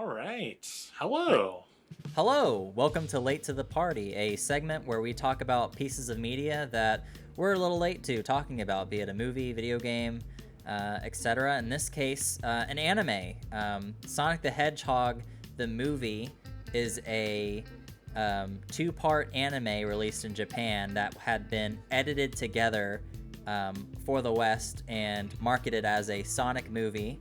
All right. Hello. Hello, welcome to Late to the Party, a segment where we talk about pieces of media that we're a little late to talking about, be it a movie, video game, etc. In this case, an anime. Sonic the Hedgehog, the movie, is a two-part anime released in Japan that had been edited together for the West and marketed as a Sonic movie.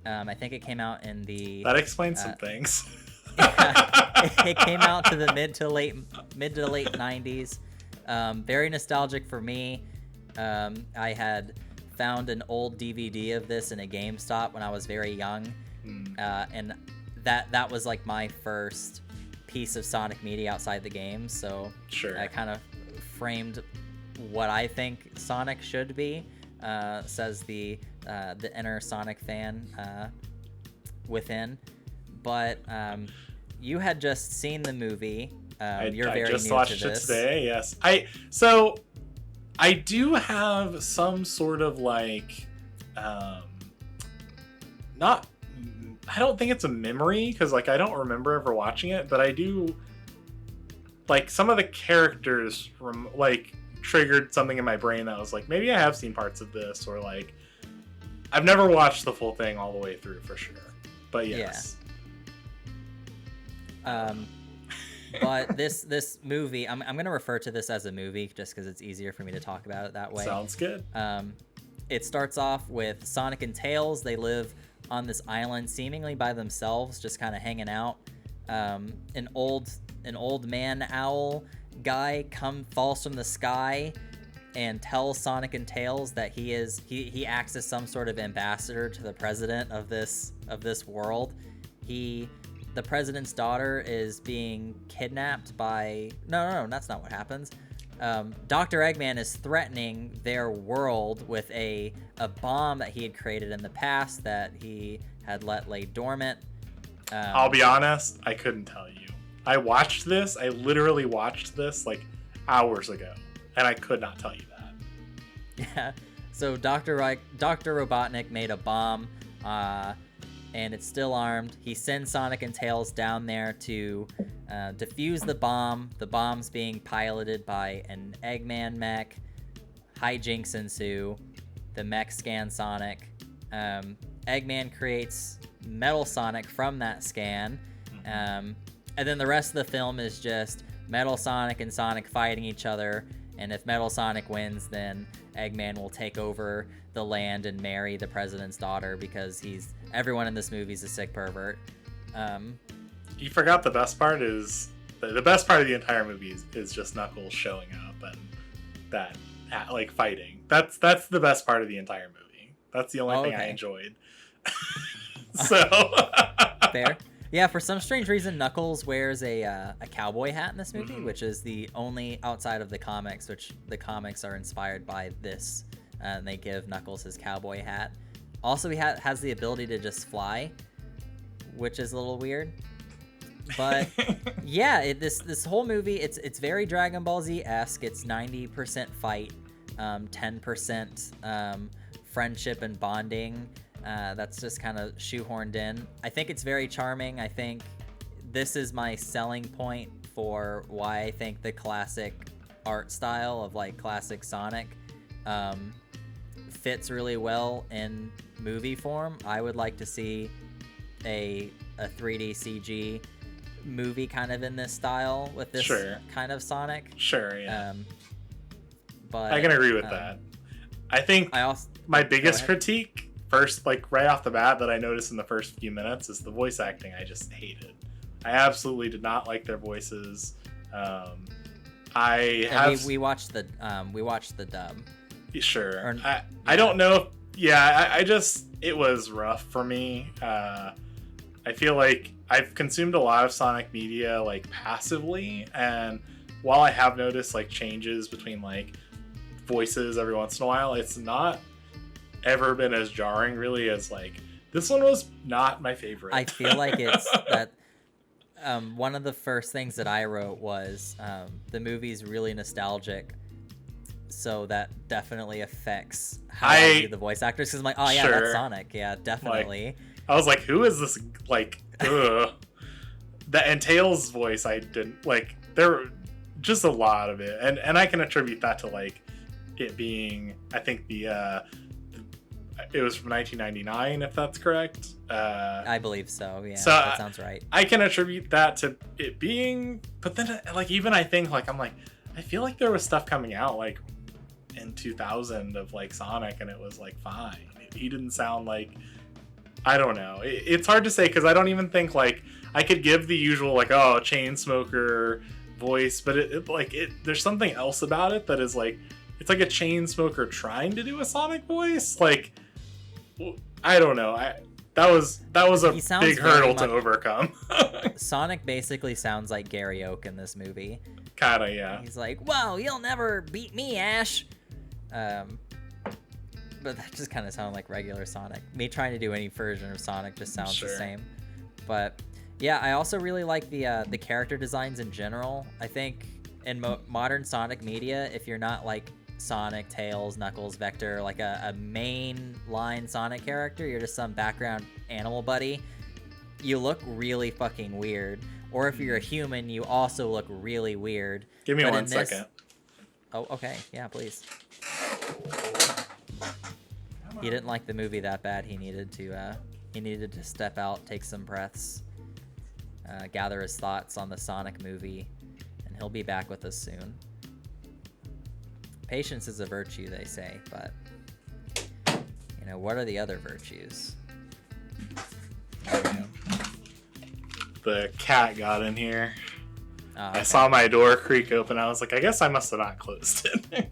I think it came out in the... That explains some things. It came out to the mid to late 90s. Very nostalgic for me. I had found an old DVD of this in a GameStop when I was very young, and that was like my first piece of Sonic media outside the game. So sure, I kind of framed what I think Sonic should be. Says the inner Sonic fan within, but you had just seen the movie. You're very new to this. I just watched it today. Yes, I do have some sort of like, not. I don't think it's a memory because like I don't remember ever watching it, but I do. Like some of the characters from like triggered something in my brain that was like maybe I have seen parts of this, or like I've never watched the full thing all the way through for sure. But yes. Yeah. But this movie, I'm going to refer to this as a movie just because it's easier for me to talk about it that way. Sounds good. It starts off with Sonic and Tails. They live on this island seemingly by themselves, just kind of hanging out. An old man owl guy falls from the sky and tells Sonic and Tails that he acts as some sort of ambassador to the president of this world. The president's daughter is being kidnapped by... No, that's not what happens. Dr. Eggman is threatening their world with a bomb that he had created in the past that he had let lay dormant. I'll be honest, I couldn't tell you. I literally watched this like hours ago, and I could not tell you that. Yeah, so Dr. Robotnik made a bomb, and it's still armed. He sends Sonic and Tails down there to defuse the bomb. The bomb's being piloted by an Eggman mech. Hijinks ensue. The mech scan Sonic. Eggman creates Metal Sonic from that scan. And then the rest of the film is just Metal Sonic and Sonic fighting each other. And if Metal Sonic wins, then Eggman will take over the land and marry the president's daughter because everyone in this movie is a sick pervert. You forgot the best part is the best part of the entire movie is just Knuckles showing up and that like fighting. That's the best part of the entire movie. That's the only thing I enjoyed. So fair. Yeah, for some strange reason, Knuckles wears a cowboy hat in this movie, which is the only outside of the comics, which the comics are inspired by this. And they give Knuckles his cowboy hat. Also, he has the ability to just fly, which is a little weird. But yeah, this whole movie, it's very Dragon Ball Z-esque. It's 90% fight, 10% friendship and bonding. That's just kind of shoehorned in. I think it's very charming. I think this is my selling point for why I think the classic art style of like classic Sonic fits really well in movie form. I would like to see a 3D CG movie kind of in this style with this kind of Sonic. Sure, yeah. But I can agree with that. I think my biggest critique first, like right off the bat, that I noticed in the first few minutes is the voice acting. I just hated. I absolutely did not like their voices. We watched the dub. Sure. I don't know. I just, it was rough for me. I feel like I've consumed a lot of Sonic media like passively, and while I have noticed like changes between like voices every once in a while, it's not ever been as jarring really as like this one was not my favorite. I feel like it's that one of the first things that I wrote was the movie's really nostalgic, so that definitely affects how I view the voice actors, because I'm like, oh yeah, that's Sonic, yeah, definitely. Like, I was like, who is this like ugh. And Tails' voice, I didn't like. There were just a lot of it, and I can attribute that to like it being, I think it was from 1999, if that's correct. I believe so. Yeah, so that sounds right. I can attribute that to it being, but then like even I think like I'm like I feel like there was stuff coming out like in 2000 of like Sonic, and it was like fine. He didn't sound like, I don't know. It's hard to say because I don't even think like I could give the usual like chain smoker voice, but there's something else about it that is like it's like a chain smoker trying to do a Sonic voice. Like I don't know. That was a big hurdle to overcome. Sonic basically sounds like Gary Oak in this movie. Kinda, yeah. He's like, "Whoa, you'll never beat me, Ash." But that just kind of sounded like regular Sonic. Me trying to do any version of Sonic just sounds the same. But yeah, I also really like the character designs in general. I think in modern Sonic media, if you're not like Sonic, Tails, Knuckles, Vector, like a main line Sonic character, you're just some background animal buddy, you look really fucking weird. Or if you're a human, you also look really weird. Give me 1 second. Oh, okay. Yeah, please. He didn't like the movie that bad. He needed to step out, take some breaths, gather his thoughts on the Sonic movie, and he'll be back with us soon. Patience is a virtue, they say, but what are the other virtues? The cat got in here. Oh, okay. I saw my door creak open. I was like, I guess I must have not closed it.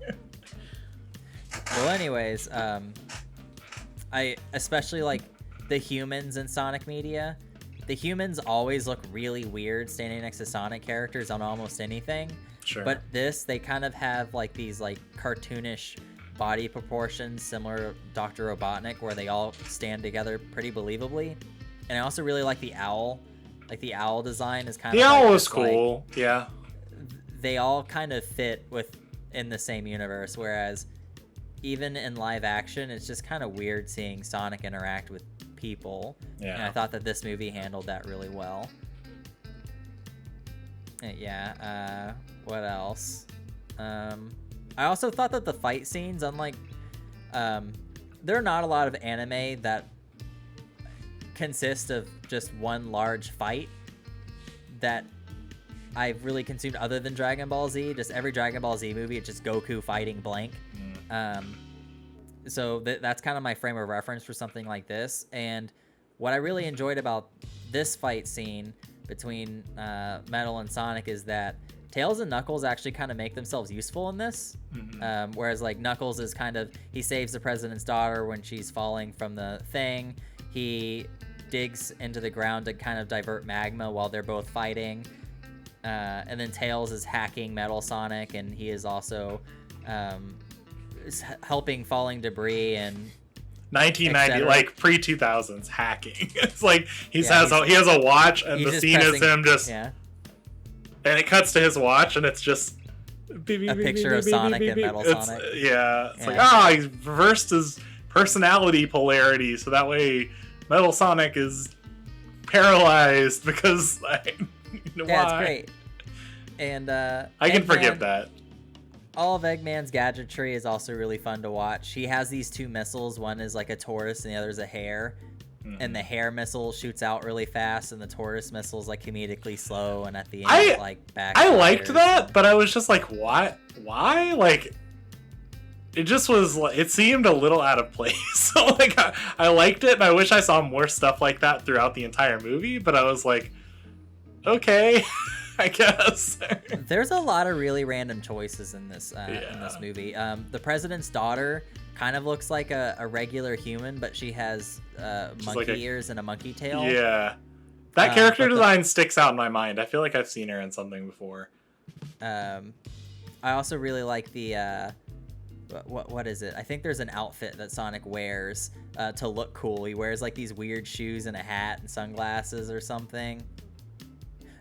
Well, anyways, I especially like the humans in Sonic media. The humans always look really weird standing next to Sonic characters on almost anything. Sure. But they kind of have like these like cartoonish body proportions similar to Dr. Robotnik, where they all stand together pretty believably. And I also really like the owl. Like the owl design is kind of. The owl was cool. Like, yeah. They all kind of fit in the same universe, whereas even in live action, it's just kind of weird seeing Sonic interact with people. Yeah. And I thought that this movie handled that really well. Yeah. What else? I also thought that the fight scenes, unlike, there are not a lot of anime that consist of just one large fight that I've really consumed other than Dragon Ball Z. Just every Dragon Ball Z movie, it's just Goku fighting blank. So that's kind of my frame of reference for something like this. And what I really enjoyed about this fight scene between Metal and Sonic is that Tails and Knuckles actually kind of make themselves useful in this. Whereas like Knuckles is he saves the president's daughter when she's falling from the thing. He digs into the ground to kind of divert magma while they're both fighting. And then Tails is hacking Metal Sonic, and he is also helping falling debris and 1990, like pre-2000s hacking. It's like he has a watch, and the scene is him just, and it cuts to his watch, and it's just a picture of Sonic and Metal Sonic. It's like he's reversed his personality polarity, so that way Metal Sonic is paralyzed because it's great. And I can forgive that. All of Eggman's gadgetry is also really fun to watch. He has these two missiles. One is like a tortoise and the other is a hare. And the hare missile shoots out really fast, and the tortoise missile is like comedically slow, and at the end back. I liked that, but I was just like, what? Why? Like, it just was. It seemed a little out of place. So like, I liked it, and I wish I saw more stuff like that throughout the entire movie. But I was like, okay. I guess. There's a lot of really random choices in this movie. The president's daughter kind of looks like a regular human, but she has monkey ears and a monkey tail. Yeah. That character design sticks out in my mind. I feel like I've seen her in something before. I also really like the what is it? I think there's an outfit that Sonic wears to look cool. He wears like these weird shoes and a hat and sunglasses or something.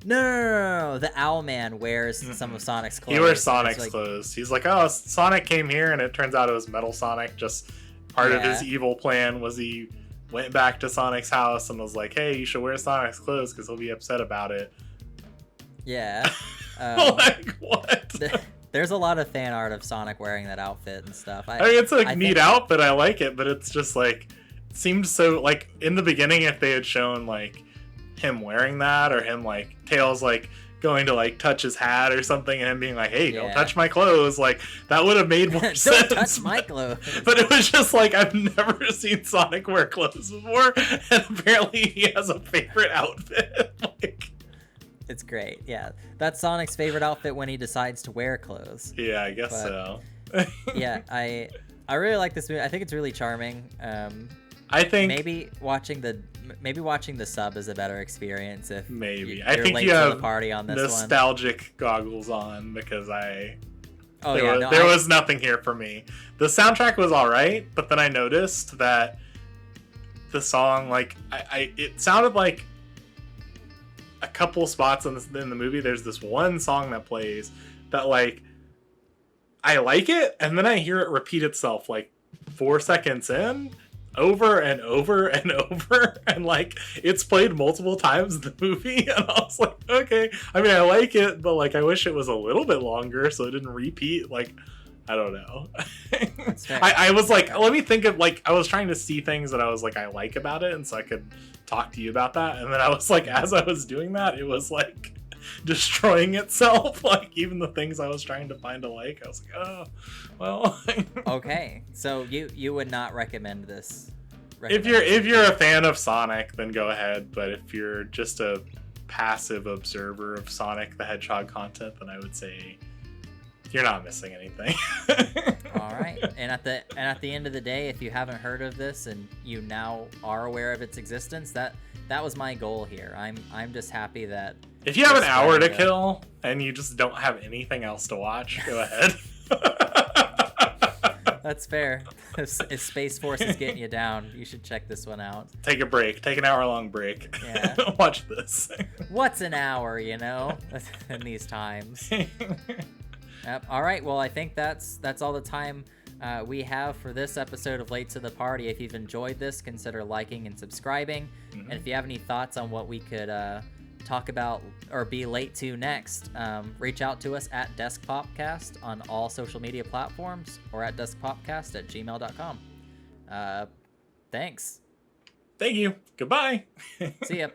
No. The Owlman wears some of Sonic's clothes. He wears Sonic's clothes. He's like, oh, Sonic came here, and it turns out it was Metal Sonic. Just part of his evil plan was he went back to Sonic's house and was like, hey, you should wear Sonic's clothes because he'll be upset about it. Yeah. Like, what? There's a lot of fan art of Sonic wearing that outfit and stuff. I mean, it's a neat outfit. I like it, but it's just like, it seemed so, like, in the beginning, if they had shown, like, him wearing that, or him, like, Tails, like, going to, like, touch his hat or something, and him being like, hey, don't touch my clothes, like, that would have made more sense. Don't touch my clothes. But it was just like, I've never seen Sonic wear clothes before, and apparently he has a favorite outfit. Like, it's great. Yeah, that's Sonic's favorite outfit when he decides to wear clothes. Yeah, I guess so. Yeah, I really like this movie. I think it's really charming. I think maybe watching the sub is a better experience if I think late you to have the party on this nostalgic goggles on, because there there was nothing here for me. The soundtrack was all right, but then I noticed that the song, like, it sounded like a couple spots in the movie. There's this one song that plays that, like, I like it, and then I hear it repeat itself like 4 seconds in, over and over and over, and like it's played multiple times in the movie, and I was like, okay, I mean, I like it, but like I wish it was a little bit longer so it didn't repeat. Like, I don't know. I was like, let me think of, like, I was trying to see things that I was like I like about it, and so I could talk to you about that, and then I was like, as I was doing that, it was like destroying itself. Like, even the things I was trying to find to like, I was like, oh, well. Okay, so you would not recommend this? If you're a fan of Sonic, then go ahead. But if you're just a passive observer of Sonic the Hedgehog content, then I would say you're not missing anything. All right, and at the end of the day, if you haven't heard of this and you now are aware of its existence, that was my goal here. I'm just happy that if you have an hour to kill and you just don't have anything else to watch, go ahead. That's fair. If Space Force is getting you down, you should check this one out. Take a break. Take an hour-long break. Yeah. Watch this. What's an hour, in these times? Yep. All right. Well, I think that's all the time we have for this episode of Late to the Party. If you've enjoyed this, consider liking and subscribing. Mm-hmm. And if you have any thoughts on what we could talk about or be late to next, reach out to us at DeskPopCast on all social media platforms, or at DeskPopCast@gmail.com. Thanks. Thank you. Goodbye. See ya.